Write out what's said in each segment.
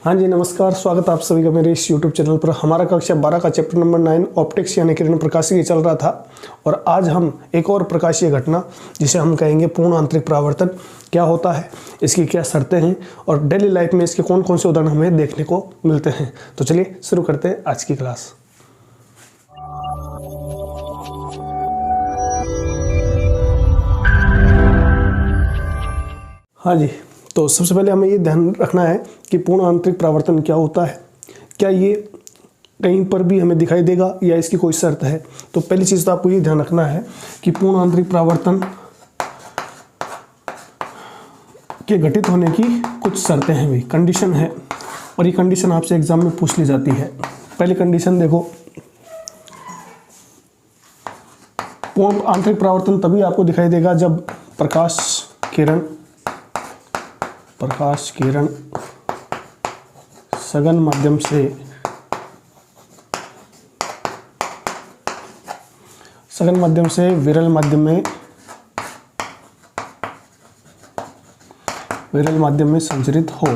हाँ जी नमस्कार, स्वागत आप सभी का मेरे इस YouTube चैनल पर। हमारा कक्षा 12 का चैप्टर नंबर 9 ऑप्टिक्स यानी किरण प्रकाशिकी चल रहा था और आज हम एक और प्रकाशीय घटना जिसे हम कहेंगे पूर्ण आंतरिक परावर्तन क्या होता है, इसकी क्या शर्तें हैं और डेली लाइफ में इसके कौन कौन से उदाहरण हमें देखने को मिलते हैं। तो चलिए शुरू करते हैं आज की क्लास। हाँ जी, तो सबसे पहले हमें ये ध्यान रखना है कि पूर्ण आंतरिक परावर्तन क्या होता है, क्या ये कहीं पर भी हमें दिखाई देगा या इसकी कोई शर्त है। तो पहली चीज़ तो आपको ये ध्यान रखना है कि पूर्ण आंतरिक परावर्तन के घटित होने की कुछ शर्तें हैं, भाई कंडीशन है, और ये कंडीशन आपसे एग्जाम में पूछ ली जाती है। पहली कंडीशन देखो, पूर्ण आंतरिक परावर्तन तभी आपको दिखाई देगा जब प्रकाश किरण सघन माध्यम से विरल माध्यम में संचरित हो।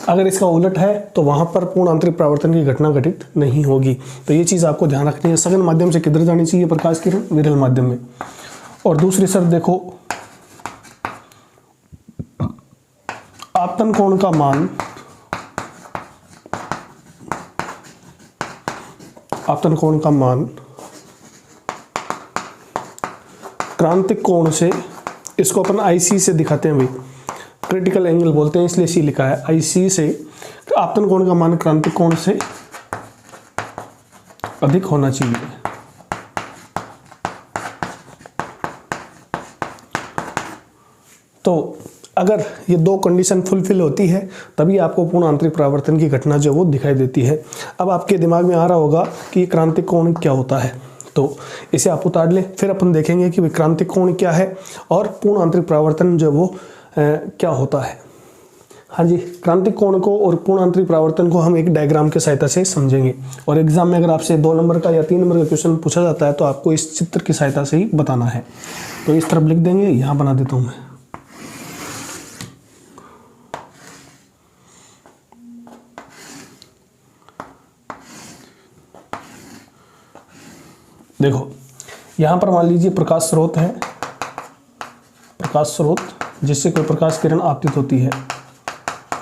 अगर इसका उलट है तो वहां पर पूर्ण आंतरिक परावर्तन की घटना घटित नहीं होगी। तो ये चीज आपको ध्यान रखनी है, सघन माध्यम से किधर जानी चाहिए प्रकाश किरण, विरल माध्यम में। और दूसरी शर्त देखो, आपतन कोण का मान क्रांतिक कोण से, इसको अपन IC से दिखाते हैं भाई, क्रिटिकल एंगल बोलते हैं इसलिए सी लिखा है, IC से आपतन कोण का मान क्रांतिक कोण से अधिक होना चाहिए। तो अगर ये दो कंडीशन फुलफिल होती है तभी आपको पूर्ण आंतरिक परावर्तन की घटना जो वो दिखाई देती है। अब आपके दिमाग में आ रहा होगा कि क्रांतिक कोण क्या होता है, तो इसे आप उतार लें, फिर अपन देखेंगे कि क्रांतिक कोण क्या है और पूर्ण आंतरिक परावर्तन जो वो क्या होता है। हाँ जी, क्रांतिक कोण को और पूर्ण आंतरिक परावर्तन को हम एक डायग्राम की सहायता से समझेंगे। और एग्जाम में अगर आपसे 2 नंबर का या 3 नंबर का क्वेश्चन पूछा जाता है तो आपको इस चित्र की सहायता से ही बताना है। तो इस तरफ लिख देंगे, यहाँ बना देता हूँ मैं। देखो यहाँ पर मान लीजिए प्रकाश स्रोत है, प्रकाश स्रोत जिससे कोई प्रकाश किरण आपतित होती है,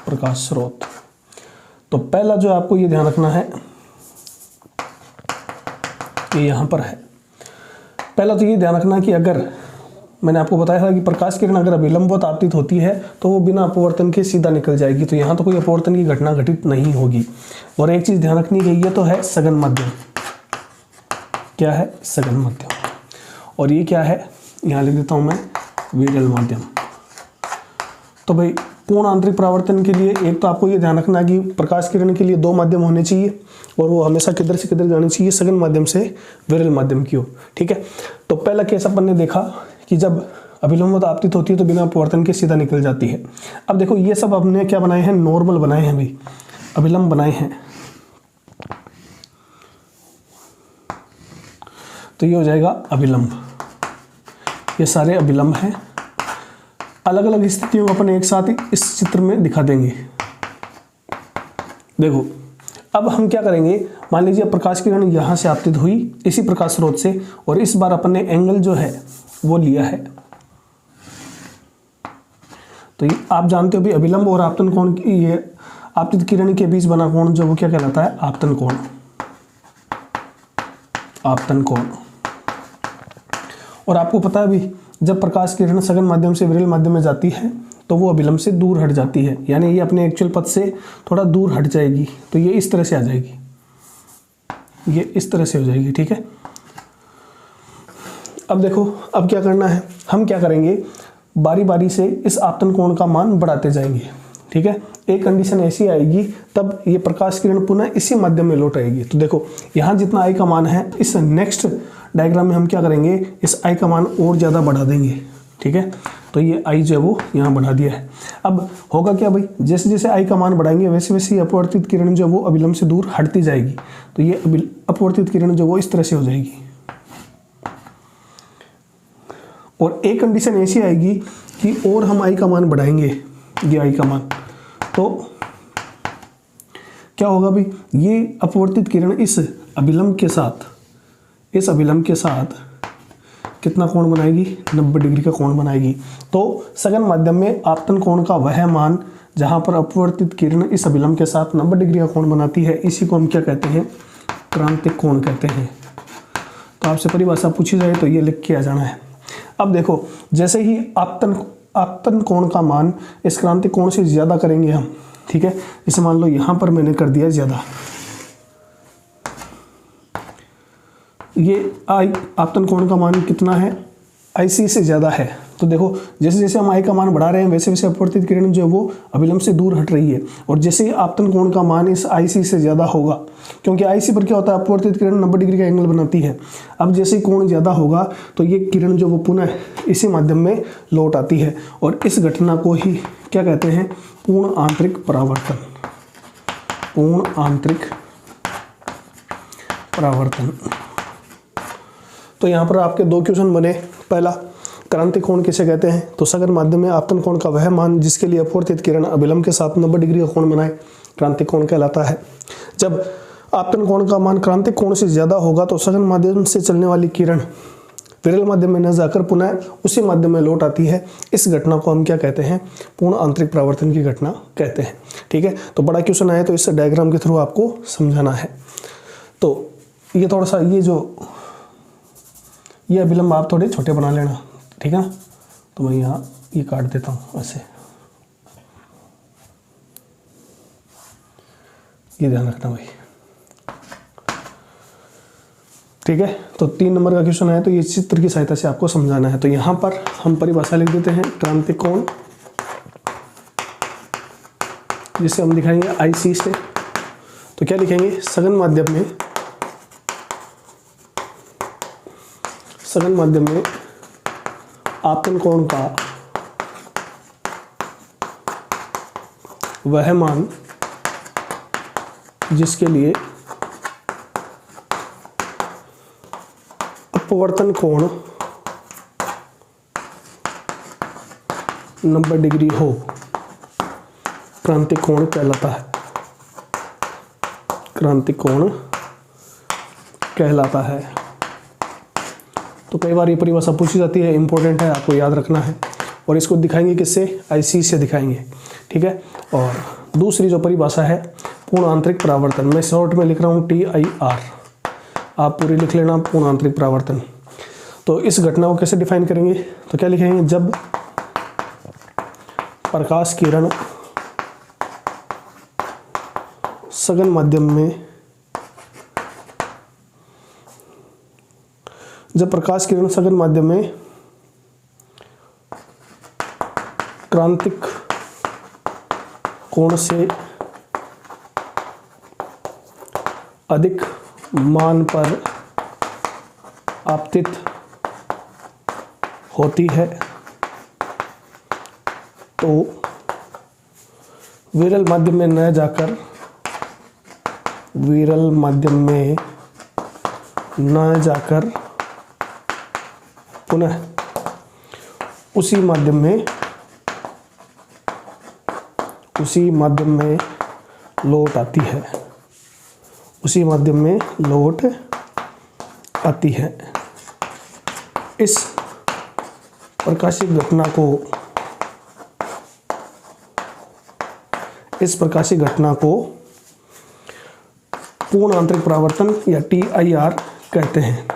प्रकाश स्रोत। तो पहला जो आपको ये ध्यान रखना है कि यहाँ पर है, पहला तो ये ध्यान रखना कि अगर मैंने आपको बताया था कि प्रकाश किरण अगर अभिलंबवत आपतित होती है तो वो बिना अपवर्तन के सीधा निकल जाएगी, तो यहाँ तो कोई अपवर्तन की घटना घटित नहीं होगी। और एक चीज ध्यान रखनी है, ये तो है सघन माध्यम, क्या है सघन माध्यम, और ये क्या है यहाँ लिख देता हूं मैं, विरल माध्यम। तो भाई पूर्ण आंतरिक परावर्तन के लिए एक तो आपको ये ध्यान रखना है कि प्रकाश किरण के लिए 2 माध्यम होने चाहिए और वो हमेशा किधर से किधर जानी चाहिए, सघन माध्यम से विरल माध्यम की ओर। ठीक है, तो पहला केस अपन ने देखा कि जब अभिलंबवत आपतित होती है तो बिना अपवर्तन के सीधा निकल जाती है। अब देखो ये सब हमने क्या बनाए हैं, नॉर्मल बनाए हैं भाई, अभिलंब बनाए हैं। तो ये हो जाएगा अभिलंब, ये सारे अभिलंब हैं। अलग अलग स्थितियों को अपन एक साथ ही इस चित्र में दिखा देंगे। देखो अब हम क्या करेंगे, मान लीजिए प्रकाश किरण यहाँ से आपतित हुई इसी प्रकाश स्रोत से, और इस बार अपन ने एंगल जो है वो लिया है। तो ये आप जानते हो भी अभिलंब और आपतन कोण की, ये आपतित किरण के बीच बना कोण जो वो क्या कहलाता है, आपतन कोण, आपतन कोण। और आपको पता है भी जब प्रकाश किरण सघन माध्यम से विरल माध्यम में जाती है तो वो अभिलंब से दूर हट जाती है, यानी ये अपने एक्चुअल पथ से थोड़ा दूर हट जाएगी। तो ये इस तरह से आ जाएगी, ये इस तरह से हो जाएगी। ठीक है, अब देखो अब क्या करना है, हम क्या करेंगे, बारी बारी से इस आपतन कोण का मान बढ़ाते जाएंगे। ठीक है, एक कंडीशन ऐसी आएगी तब ये प्रकाश किरण पुनः इसी माध्यम में लौट आएगी। तो देखो यहाँ जितना I का मान है, इस नेक्स्ट डायग्राम में हम क्या करेंगे, इस I का मान और ज़्यादा बढ़ा देंगे। ठीक है, तो ये I जो है वो यहाँ बढ़ा दिया है। अब होगा क्या भाई, जैसे जैसे I का मान बढ़ाएंगे वैसे वैसे ही अपवर्तित किरण जो वो अभिलंब से दूर हटती जाएगी। तो ये अपवर्तित किरण जो वो इस तरह से हो जाएगी। और एक कंडीशन ऐसी आएगी कि और हम आई का मान बढ़ाएंगे, ये आई का मान, तो क्या होगा भाई, ये अपवर्तित किरण इस अभिलंब के साथ कितना कोण बनाएगी, 90 डिग्री का कोण बनाएगी। तो सघन माध्यम में आपतन कोण का वह मान जहां पर अपवर्तित किरण इस अभिलंब के साथ 90 डिग्री का कोण बनाती है, इसी को हम क्या कहते हैं, क्रांतिक कोण कहते हैं। तो आपसे परिभाषा पूछी जाए तो ये लिख के आ जाना है। अब देखो, जैसे ही आपतन कोण का मान इस क्रांतिक कोण से ज़्यादा करेंगे हम, ठीक है, इसे मान लो यहाँ पर मैंने कर दिया ज़्यादा, ये आई आपतन कोण का मान कितना है, IC से ज़्यादा है। तो देखो, जैसे जैसे हम आई का मान बढ़ा रहे हैं वैसे वैसे अपवर्तित किरण जो है वो अभिलंब से दूर हट रही है, और जैसे ही आपतन कोण का मान इस IC से ज़्यादा होगा, क्योंकि IC पर क्या होता है, अपवर्तित किरण 90 डिग्री का एंगल बनाती है। अब जैसे ही कोण ज़्यादा होगा तो ये किरण जो वो पुनः इसी माध्यम में लौट आती है, और इस घटना को ही क्या कहते हैं, पूर्ण आंतरिक परावर्तन। पूर्ण आंतरिक परावर्तन। तो यहाँ पर आपके 2 क्वेश्चन बने। पहला, क्रांतिक कोण किसे कहते हैं, तो सघन माध्यम में आपतन कोण का वह मान जिसके लिए अपवर्तित किरण अभिलंब के साथ 90 डिग्री का कोण बनाए, क्रांतिक कोण कहलाता है। जब आपतन कोण का मान क्रांतिक कोण से ज़्यादा होगा तो सघन माध्यम से चलने वाली किरण विरल माध्यम में न जाकर पुनः उसी माध्यम में लौट आती है। इस घटना को हम क्या कहते हैं, पूर्ण आंतरिक परावर्तन की घटना कहते हैं। ठीक है, तो बड़ा क्वेश्चन आए तो इस डायग्राम के थ्रू आपको समझाना है। तो ये थोड़ा सा ये अभिलंब आप थोड़े छोटे बना लेना, ठीक है ना। तो मैं यहाँ ये काट देता हूँ ऐसे, ये ध्यान रखना भाई, ठीक है। तो 3 नंबर का क्वेश्चन है, तो ये चित्र की सहायता से आपको समझाना है। तो यहाँ पर हम परिभाषा लिख देते हैं, क्रांतिक कोण जिसे हम दिखाएंगे IC से। तो क्या लिखेंगे, सघन माध्यम में आपतन कोण का वह मान जिसके लिए अपवर्तन कोण 90 डिग्री हो, क्रांतिक कोण कहलाता है। क्रांतिक कोण कहलाता है। तो कई बार ये परिभाषा पूछी जाती है, इंपॉर्टेंट है, आपको याद रखना है। और इसको दिखाएंगे किससे, IC से दिखाएंगे, ठीक है। और दूसरी जो परिभाषा है, पूर्ण आंतरिक परावर्तन, मैं शॉर्ट में लिख रहा हूँ TIR, आप पूरी लिख लेना, पूर्ण आंतरिक परावर्तन। तो इस घटना को कैसे डिफाइन करेंगे, तो क्या लिखेंगे, जब प्रकाश किरण सघन माध्यम में क्रांतिक कोण से अधिक मान पर आपतित होती है तो विरल माध्यम में न जाकर पुनः उसी माध्यम में लौट आती है। इस प्रकाशिक घटना को पूर्ण आंतरिक परावर्तन या TIR कहते हैं,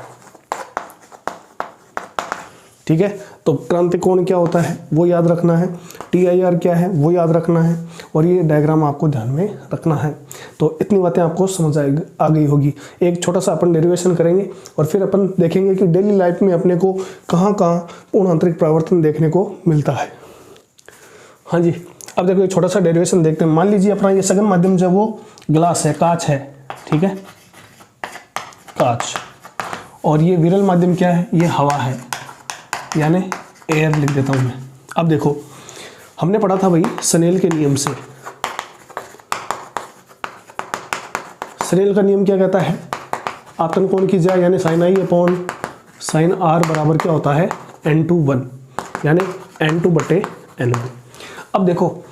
ठीक है। तो क्रांतिक कोण क्या होता है वो याद रखना है, TIR क्या है वो याद रखना है, और ये डायग्राम आपको ध्यान में रखना है। तो इतनी बातें आपको समझ आ गई होगी। एक छोटा सा अपन डेरिवेशन करेंगे और फिर अपन देखेंगे कि डेली लाइफ में अपने को कहाँ पूर्ण आंतरिक परावर्तन देखने को मिलता है। हाँ जी, अब देखो एक छोटा सा डेरिवेशन देखते हैं। मान लीजिए अपना ये सघन माध्यम जो वो ग्लास है, कांच है, ठीक है, कांच, और ये विरल माध्यम क्या है, ये हवा है, यानी एयर लिख देता हूं मैं। अब देखो हमने पढ़ा था भाई स्नेल के नियम से। स्नेल का नियम क्या कहता है, आपतन कोण की जाए यानी sin I/sin R बराबर क्या होता है, n/1, यानी N2/N1। अब देखो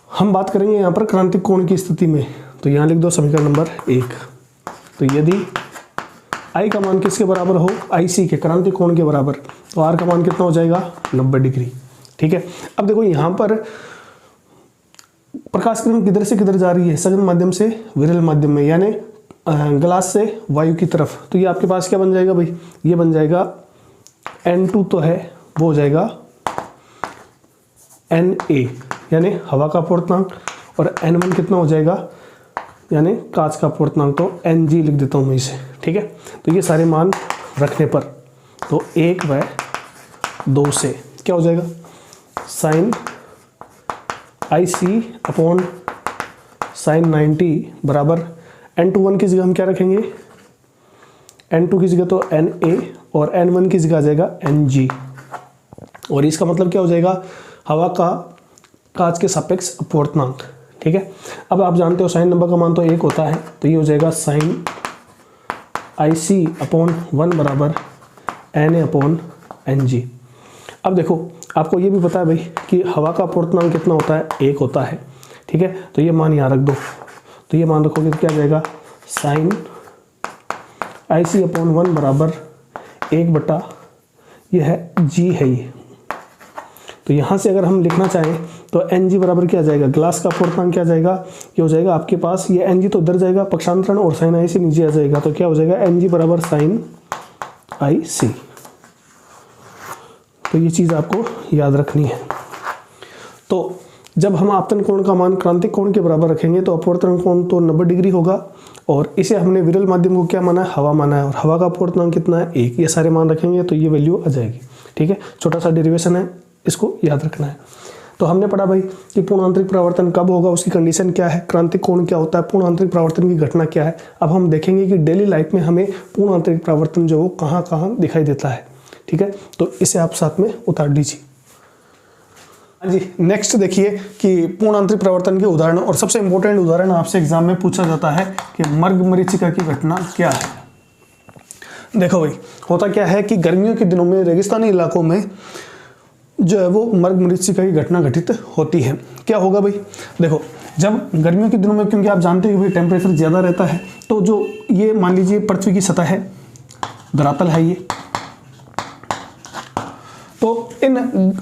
हम बात करेंगे यहाँ पर क्रांतिक कोण की स्थिति में, तो यहाँ लिख दो समीकरण नंबर 1। तो यदि I का मान किसके बराबर हो, IC के क्रांतिक कोण के बराबर, तो R का मान कितना हो जाएगा 90 डिग्री। ठीक है, अब देखो यहाँ पर प्रकाश किरण किधर से किधर जा रही है, सघन माध्यम से विरल माध्यम में, यानी ग्लास से वायु की तरफ। तो ये आपके पास क्या बन जाएगा भाई, ये बन जाएगा N2 तो है, वो हो जाएगा Na यानी हवा का अपवर्तनांक, और N1 कितना हो जाएगा, यानी कांच का अपवर्तनांक, तो Ng लिख देता हूँ मैं इसे। ठीक है, तो ये सारे मान रखने पर तो 1/2 से क्या हो जाएगा, साइन IC अपॉन साइन 90 बराबर N21 की जगह हम क्या रखेंगे, N2 की जगह तो Na, और N1 की जगह आ जाएगा Ng। और इसका मतलब क्या हो जाएगा, हवा का कांच के सापेक्ष अपवर्तनांक। ठीक है, अब आप जानते हो साइन नंबर का मान तो 1 होता है, तो ये हो जाएगा साइन IC अपॉन 1 बराबर Na अपॉन Ng। अब देखो आपको ये भी पता है भाई कि हवा का अपवर्तनांक कितना होता है, 1 होता है। ठीक है, तो ये मान यहाँ रख दो, तो ये मान रखोगे तो क्या आ जाएगा, साइन IC अपॉन 1 बराबर 1 ये है G है ये। तो यहाँ से अगर हम लिखना चाहें तो Ng बराबर क्या आ जाएगा, ग्लास का अपवर्तनांक क्या आ जाएगा, ये हो जाएगा आपके पास, ये Ng तो उधर जाएगा पक्षांतरण, और साइन IC नीचे आ जाएगा, तो क्या हो जाएगा Ng बराबर साइन IC। तो ये चीज़ आपको याद रखनी है। तो जब हम आपतन कोण का मान क्रांतिक कोण के बराबर रखेंगे तो अपवर्तन कोण तो 90 डिग्री होगा, और इसे हमने विरल माध्यम को क्या माना है, हवा माना है, और हवा का अपवर्तनांक कितना है 1। ये सारे मान रखेंगे तो ये वैल्यू आ जाएगी। ठीक है, छोटा सा डेरिवेशन है, इसको याद रखना है। तो हमने पढ़ा भाई कि पूर्ण आंतरिक परावर्तन कब होगा, उसकी कंडीशन क्या है, क्रांतिक कोण क्या होता है, पूर्ण आंतरिक परावर्तन की घटना क्या है। अब हम देखेंगे कि डेली लाइफ में हमें पूर्ण आंतरिक परावर्तन जो वो कहाँ कहाँ दिखाई देता है। ठीक है, तो इसे आप साथ में उतार दीजिए। हाँ जी, नेक्स्ट देखिए कि पूर्ण आंतरिक परावर्तन के उदाहरण, और सबसे इंपॉर्टेंट उदाहरण आपसे एग्जाम में पूछा जाता है कि मर्ग मरीचिका की घटना क्या है। देखो भाई होता क्या है कि गर्मियों के दिनों में रेगिस्तानी इलाकों में जो है वो मर्ग मरीचिका की घटना घटित होती है। क्या होगा भाई, देखो जब गर्मियों के दिनों में, क्योंकि आप जानते हो भाई टेम्परेचर ज़्यादा रहता है, तो जो ये मान लीजिए पृथ्वी की सतह है, धरातल है ये, तो इन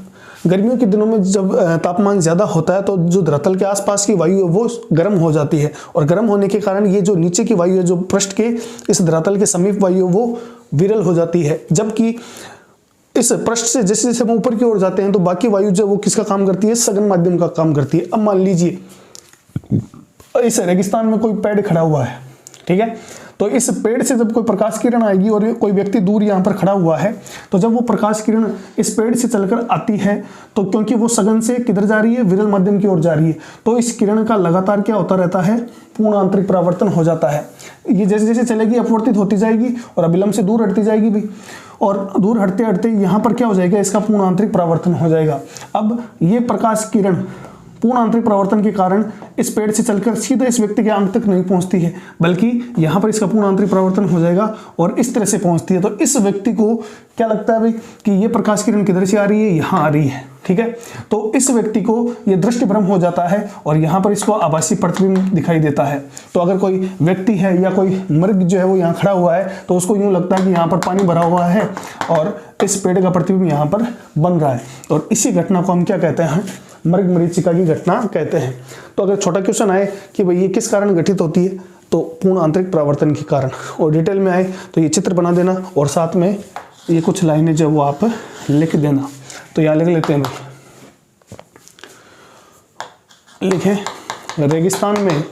गर्मियों के दिनों में जब तापमान ज़्यादा होता है तो जो धरातल के आसपास की वायु है वो गर्म हो जाती है, और गर्म होने के कारण ये जो नीचे की वायु है, जो पृष्ठ के इस धरातल के समीप वायु वो विरल हो जाती है। जबकि इस पृष्ठ से जैसे जैसे हम ऊपर की ओर जाते हैं तो बाकी वायु जो वो किसका काम करती है, सघन माध्यम का काम करती है। अब मान लीजिए इस रेगिस्तान में कोई पेड़ खड़ा हुआ है, ठीक है, तो इस पेड़ से जब कोई प्रकाश किरण आएगी और कोई व्यक्ति दूर यहाँ पर खड़ा हुआ है, तो जब वो प्रकाश किरण इस पेड़ से चलकर आती है, तो क्योंकि वो सघन से किधर जा रही है, विरल माध्यम की ओर जा रही है, तो इस किरण का लगातार क्या होता रहता है, पूर्ण आंतरिक परावर्तन हो जाता है। ये जैसे जैसे चलेगी अपवर्तित होती जाएगी और अभिलंब से दूर हटती जाएगी भी, और दूर हटते हटते यहाँ पर क्या हो जाएगा, इसका पूर्ण आंतरिक परावर्तन हो जाएगा। अब ये प्रकाश किरण पूर्ण आंतरिक परावर्तन के कारण इस पेड़ से चलकर सीधा इस व्यक्ति के आंख तक नहीं पहुंचती है, बल्कि यहाँ पर इसका पूर्ण आंतरिक परावर्तन हो जाएगा और इस तरह से पहुंचती है। तो इस व्यक्ति को क्या लगता है भाई कि ये प्रकाश किरण किधर से आ रही है, यहाँ आ रही है, ठीक है। तो इस व्यक्ति को ये दृष्टि भ्रम हो जाता है और यहाँ पर इसको आभासी प्रतिबिंब दिखाई देता है। तो अगर कोई व्यक्ति है या कोई मृग जो है वो यहाँ खड़ा हुआ है, तो उसको यूँ लगता है कि यहाँ पर पानी भरा हुआ है और इस पेड़ का प्रतिबिंब यहाँ पर बन रहा है, और इसी घटना को हम क्या कहते हैं, मृग मरीचिका की घटना कहते हैं। तो अगर छोटा क्वेश्चन आए कि भाई ये किस कारण घटित होती है, तो पूर्ण आंतरिक परावर्तन के कारण, और डिटेल में आए तो ये चित्र बना देना और साथ में ये कुछ लाइनें जो वो आप लिख देना। तो यहाँ लिख लेते हैं, लिखें रेगिस्तान में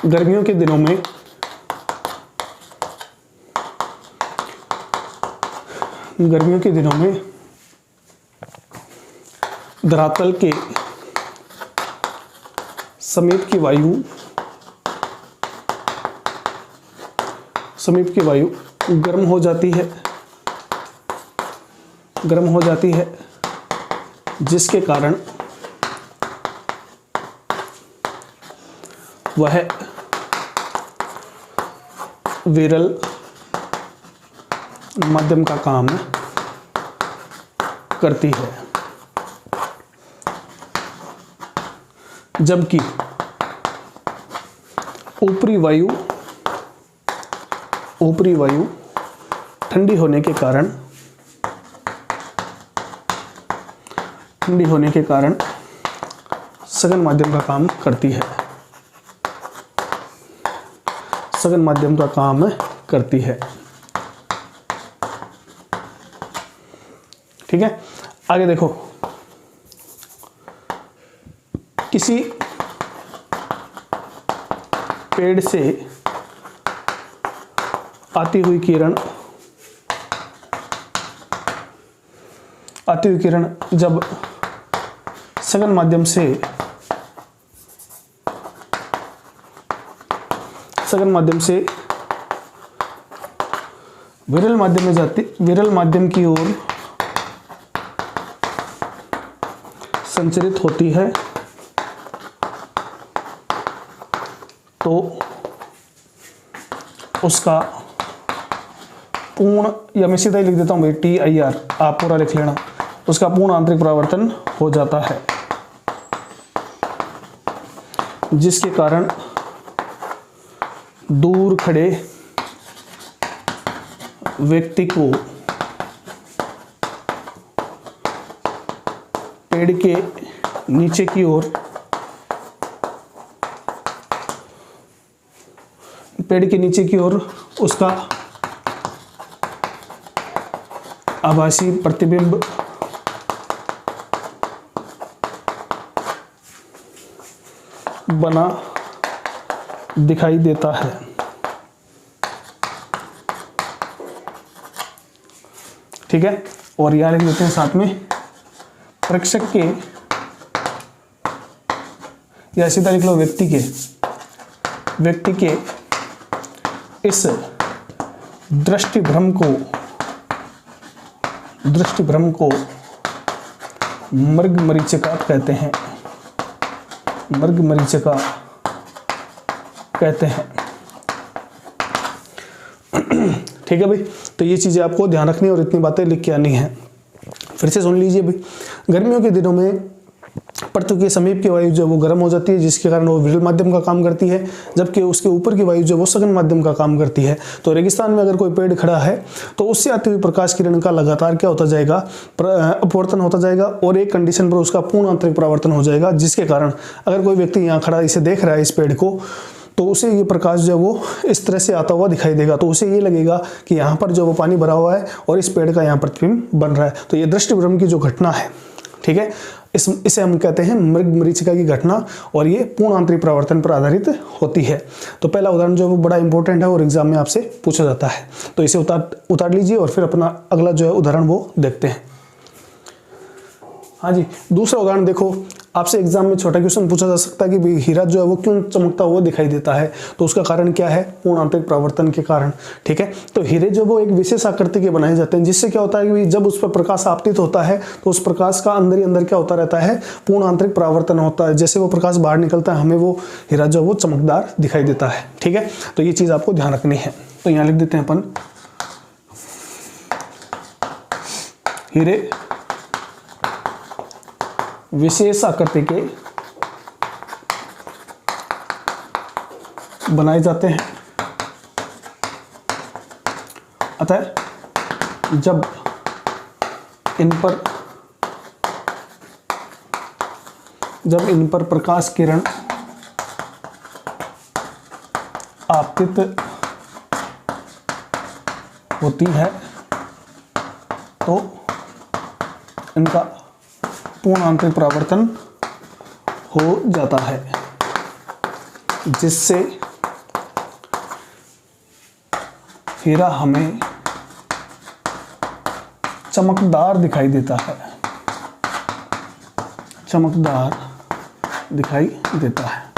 गर्मियों के दिनों में धरातल के समीप की वायु गर्म हो जाती है, जिसके कारण वह विरल माध्यम का काम करती है, जबकि ऊपरी वायु ठंडी होने के कारण सघन माध्यम का काम करती है, सघन माध्यम का काम करती है। ठीक है, आगे देखो, किसी पेड़ से आती हुई किरण जब सघन माध्यम से विरल माध्यम में जाती, विरल माध्यम की ओर संचरित होती है, तो उसका पूर्ण, या मैं सीधा ही लिख देता हूं भाई TIR, आप पूरा लिख लेना, उसका पूर्ण आंतरिक परावर्तन हो जाता है, जिसके कारण दूर खड़े व्यक्ति को पेड़ के नीचे की ओर उसका आभासी प्रतिबिंब बना दिखाई देता है। ठीक है, और यहां लिख देते हैं साथ में, प्रेक्षक के, या सीधा लिख लो व्यक्ति के इस दृष्टि भ्रम को मृग मरीचिका कहते हैं, मृग मरीचिका कहते हैं। ठीक है भाई, तो ये चीजें आपको ध्यान रखनी है और इतनी बातें लिख के आनी है। फिर से सुन लीजिए भाई, गर्मियों के दिनों में पृथ्वी के समीप की वायु जो वो गर्म हो जाती है, जिसके कारण वो विरल माध्यम का काम करती है, जबकि उसके ऊपर की वायु जो वो सघन माध्यम का काम करती है। तो रेगिस्तान में अगर कोई पेड़ खड़ा है तो उससे आती हुई प्रकाश किरण का लगातार क्या होता जाएगा, अपवर्तन होता जाएगा, और एक कंडीशन पर उसका पूर्ण आंतरिक परावर्तन हो जाएगा, जिसके कारण अगर कोई व्यक्ति यहाँ खड़ा इसे देख रहा है, इस पेड़ को, तो उसे ये प्रकाश जो वो इस तरह से आता हुआ दिखाई देगा, तो उसे ये लगेगा कि यहाँ पर जो वो पानी भरा हुआ है और इस पेड़ का यहाँ प्रतिबिंब बन रहा है। तो ये दृष्टि भ्रम की जो घटना है, ठीक है, इसे हम कहते हैं मृग मरीचिका की घटना, और ये पूर्ण आंतरिक परावर्तन पर आधारित होती है। तो पहला उदाहरण जो वो बड़ा इंपॉर्टेंट है और एग्जाम में आपसे पूछा जाता है, तो इसे उतार लीजिए और फिर अपना अगला जो है उदाहरण वो देखते हैं। हाँ जी, दूसरा उदाहरण देखो, आपसे एग्जाम में छोटा क्वेश्चन पूछा जा सकता है कि भाई हीरा जो है वो क्यों चमकता हुआ दिखाई देता है, तो उसका कारण क्या है, पूर्ण आंतरिक परावर्तन के कारण। ठीक है, तो हीरे जो वो एक विशेष आकृति के बनाए जाते हैं, जिससे क्या होता है कि जब उस पर प्रकाश आपतित होता है तो उस प्रकाश का अंदर ही अंदर क्या होता रहता है, पूर्ण आंतरिक परावर्तन होता है। जैसे वो प्रकाश बाहर निकलता है, हमें वो हीरा जो वो चमकदार दिखाई देता है। ठीक है, तो ये चीज आपको ध्यान रखनी है। तो यहाँ लिख देते हैं अपन, हीरे विशेष आकृति के बनाए जाते हैं, अतः जब इन पर प्रकाश किरण आपतित होती है तो इनका पूर्ण आंतरिक परावर्तन हो जाता है, जिससे हीरा हमें चमकदार दिखाई देता है, चमकदार दिखाई देता है।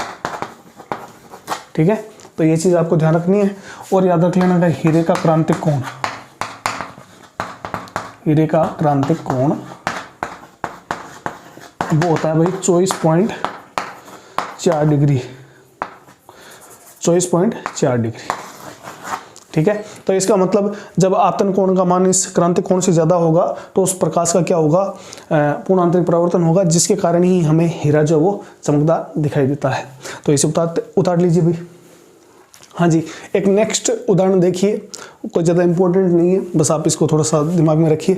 ठीक है, तो ये चीज आपको ध्यान रखनी है और याद रख लेना कि हीरे का क्रांतिक कोण, हीरे का क्रांतिक कोण वो होता है भाई 24.4 डिग्री, 24.4 डिग्री। ठीक है। तो इसका मतलब जब आपतन कोण का मान इस क्रांतिक कोण से ज़्यादा होगा तो उस प्रकाश का क्या होगा, पूर्ण आंतरिक परावर्तन होगा, जिसके कारण ही हमें हीरा जो वो चमकदार दिखाई देता है। तो इसे उतार लीजिए भाई। हाँ जी, एक नेक्स्ट उदाहरण देखिए, कोई ज़्यादा इंपॉर्टेंट नहीं है, बस आप इसको थोड़ा सा दिमाग में रखिए।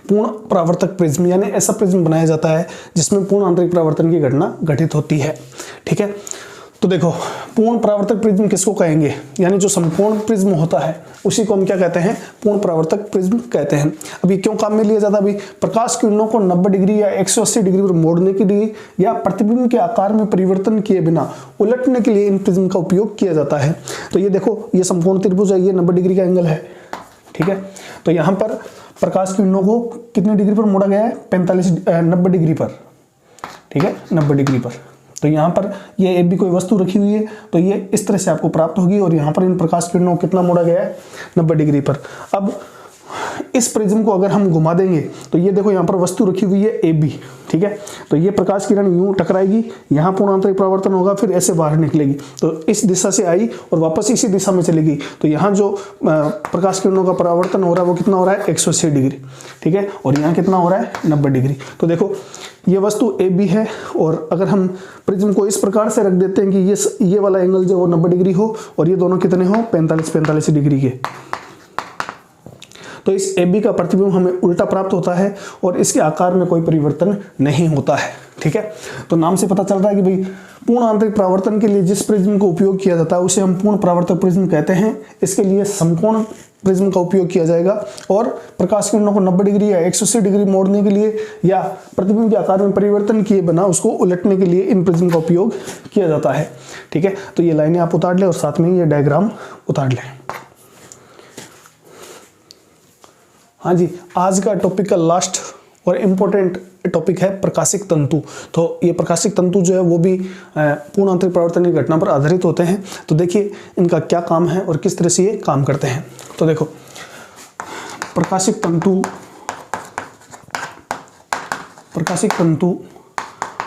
पूर्ण परावर्तक प्रिज्म, यानी ऐसा प्रिज्म बनाया जाता है जिसमें पूर्ण आंतरिक परावर्तन की घटना घटित होती है। ठीक है, तो देखो पूर्ण परावर्तक प्रिज्म किसको कहेंगे, यानी जो संपूर्ण प्रिज्म होता है उसी को हम क्या कहते हैं, पूर्ण परावर्तक प्रिज्म कहते हैं। अभी क्यों काम में लिया जाता है, अभी प्रकाश किरणों को 90 डिग्री या 180 डिग्री पर मोड़ने के लिए या प्रतिबिंब के आकार में परिवर्तन किए बिना उलटने के लिए इन प्रिज्म का उपयोग किया जाता है। तो ये देखो, ये संपूर्ण त्रिभुज है, ये 90 डिग्री का एंगल है। ठीक है, तो यहाँ पर प्रकाश किरणों को कितनी डिग्री पर मोड़ा गया है, 90 डिग्री पर। ठीक है, 90 डिग्री पर। तो यहाँ पर ये एक भी कोई वस्तु रखी हुई है तो ये इस तरह से आपको प्राप्त होगी, और यहाँ पर इन प्रकाश किरणों को कितना मोड़ा गया है, 90 डिग्री पर। अब इस प्रिज्म को अगर हम घुमा देंगे तो ये देखो यहाँ पर वस्तु रखी हुई है AB। ठीक है, तो ये प्रकाश किरण यूं टकराएगी, यहाँ पूर्ण आंतरिक परावर्तन होगा, फिर ऐसे बाहर निकलेगी, तो इस दिशा से आई और वापस इसी दिशा में चलेगी। तो यहाँ जो प्रकाश किरणों का परावर्तन हो रहा है वो कितना हो रहा है, 180 डिग्री। ठीक है, और यहाँ कितना हो रहा है, 90 डिग्री। तो देखो ये वस्तु AB है, और अगर हम प्रिज्म को इस प्रकार से रख देते हैं कि ये वाला एंगल जो वो 90 डिग्री हो और ये दोनों कितने हो, 45 डिग्री के, तो इस AB का प्रतिबिंब हमें उल्टा प्राप्त होता है और इसके आकार में कोई परिवर्तन नहीं होता है। ठीक है, तो नाम से पता चल रहा है कि भाई पूर्ण आंतरिक परावर्तन के लिए जिस प्रिज्म को उपयोग किया जाता है उसे हम पूर्ण परावर्तक प्रिज्म कहते हैं। इसके लिए समकोण प्रिज्म का उपयोग किया जाएगा, और प्रकाश किरणों को 90 डिग्री या 180 डिग्री मोड़ने के लिए या प्रतिबिंब के आकार में परिवर्तन किए बिना उसको उलटने के लिए इन प्रिज्म का उपयोग किया जाता है। ठीक है, तो ये लाइनें आप उतार लें और साथ में ये डायग्राम उतार लें। हाँ जी, आज का टॉपिक का लास्ट और इम्पोर्टेंट टॉपिक है प्रकाशिक तंतु। तो ये प्रकाशिक तंतु जो है वो भी पूर्ण आंतरिक परावर्तन की घटना पर आधारित होते हैं। तो देखिए इनका क्या काम है और किस तरह से ये काम करते हैं। तो देखो प्रकाशिक तंतु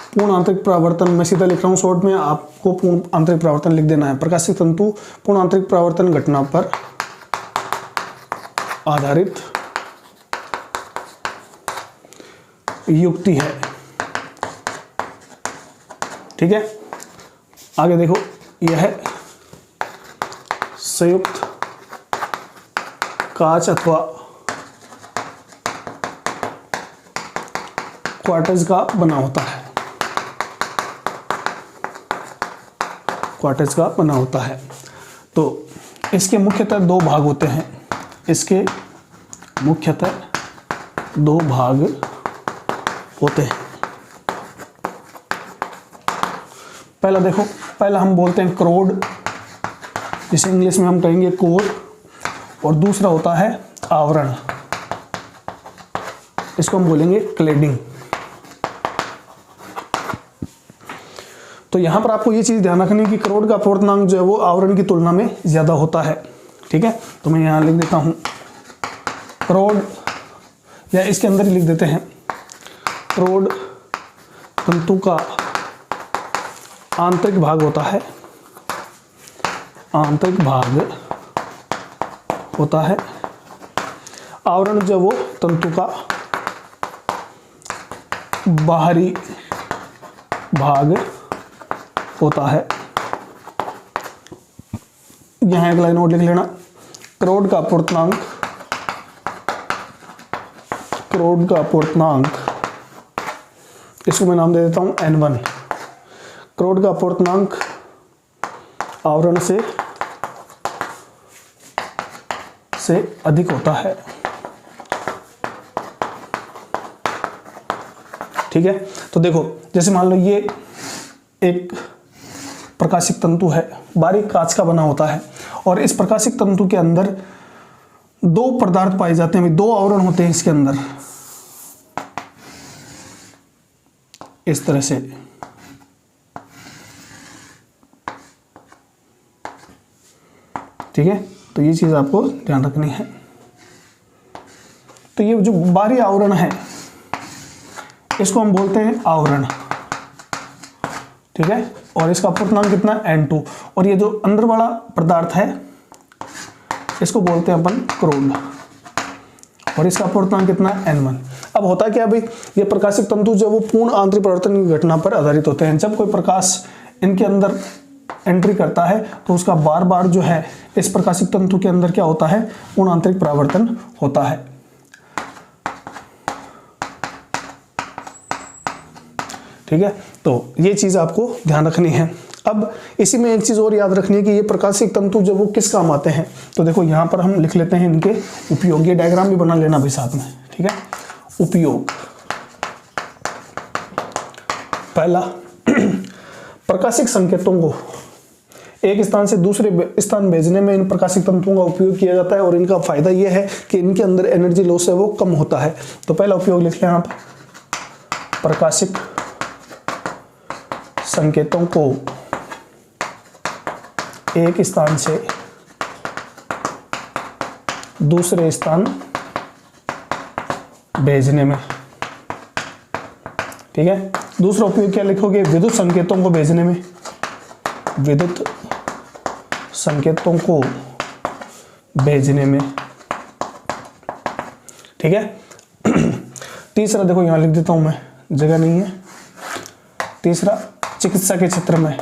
पूर्ण आंतरिक परावर्तन, मैं सीधा लिख रहा हूँ शॉर्ट में, आपको पूर्ण आंतरिक परावर्तन लिख देना है। प्रकाशिक तंतु पूर्ण आंतरिक परावर्तन घटना पर आधारित युक्ति है। ठीक है, आगे देखो, यह है संयुक्त कांच अथवा क्वार्टज का बना होता है, क्वार्टज का बना होता है। तो इसके मुख्यतः दो भाग होते हैं, इसके मुख्यतः दो भाग होते हैं। पहला देखो, पहला हम बोलते हैं क्रोड, जिसे इंग्लिश में हम कहेंगे कोर, और दूसरा होता है आवरण, इसको हम बोलेंगे क्लेडिंग। तो यहां पर आपको ये चीज ध्यान रखनी है कि क्रोड का अपवर्तनांक जो है वो आवरण की तुलना में ज्यादा होता है। ठीक है, तो मैं यहां लिख देता हूं क्रोड, या इसके अंदर ही लिख देते हैं क्रोड तंतु का आंतरिक भाग होता है, आंतरिक भाग होता है, आवरण जो वो तंतु का बाहरी भाग होता है। यहां एक लाइन और लिख लेना, क्रोड का अपवर्तनांक, क्रोड का अपवर्तनांक, इसको मैं नाम दे देता हूं N1। क्रोड का अपवर्तनांक आवरण से अधिक होता है। ठीक है, तो देखो जैसे मान लो ये एक प्रकाशिक तंतु है, बारीक कांच का बना होता है, और इस प्रकाशिक तंतु के अंदर दो पदार्थ पाए जाते हैं, दो आवरण होते हैं इसके अंदर, इस तरह से। ठीक है, तो ये चीज आपको ध्यान रखनी है। तो ये जो बाहरी आवरण है इसको हम बोलते हैं आवरण। ठीक है, और इसका अपवर्तनांक कितना, N2, और ये जो अंदर वाला पदार्थ है इसको बोलते हैं अपन क्रोड, और इसका अपूर्णांक कितना है n1। अब होता क्या भाई, ये प्रकाशिक तंतु जो वो पूर्ण आंतरिक परिवर्तन की घटना पर आधारित होते हैं। जब कोई प्रकाश इनके अंदर एंट्री करता है तो उसका बार बार जो है इस प्रकाशिक तंतु के अंदर क्या होता है, पूर्ण आंतरिक परावर्तन होता है। ठीक है, तो ये चीज आपको ध्यान रखनी है। अब इसी में एक चीज और याद रखनी है कि ये प्रकाशिक तंतु जब वो किस काम आते हैं, तो देखो यहां पर हम लिख लेते हैं इनके उपयोग, ये डायग्राम भी बना लेना भाई साथ में। ठीक है, उपयोग पहला प्रकाशिक संकेतों को एक स्थान से दूसरे स्थान भेजने में इन प्रकाशिक तंतुओं का उपयोग किया जाता है, और इनका फायदा यह है कि इनके अंदर एनर्जी लॉस है वो कम होता है। तो पहला उपयोग लिख लें आप, प्रकाशिक संकेतों को एक स्थान से दूसरे स्थान भेजने में। ठीक है, दूसरा उपयोग क्या लिखोगे, विद्युत संकेतों को भेजने में, विद्युत संकेतों को भेजने में। ठीक है, तीसरा देखो यहां लिख देता हूं मैं, जगह नहीं है। तीसरा चिकित्सा के क्षेत्र में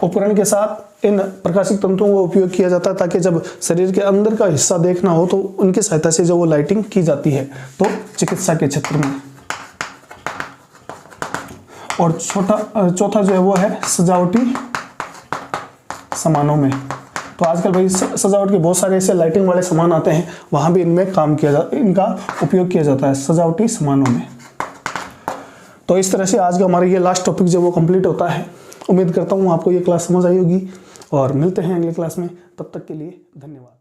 उपकरण के साथ इन प्रकाशिक तंतुओं का उपयोग किया जाता है, ताकि जब शरीर के अंदर का हिस्सा देखना हो तो उनकी सहायता से जो वो लाइटिंग की जाती है, तो चिकित्सा के क्षेत्र में। और चौथा जो है वो है सजावटी सामानों में। तो आजकल भाई सजावट के बहुत सारे ऐसे लाइटिंग वाले सामान आते हैं, वहां भी इनमें इनका उपयोग किया जाता है सजावटी सामानों में। तो इस तरह से आज का हमारा ये लास्ट टॉपिक जो वो कंप्लीट होता है। उम्मीद करता हूँ आपको ये क्लास समझ आई होगी, और मिलते हैं अगली क्लास में। तब तक के लिए धन्यवाद।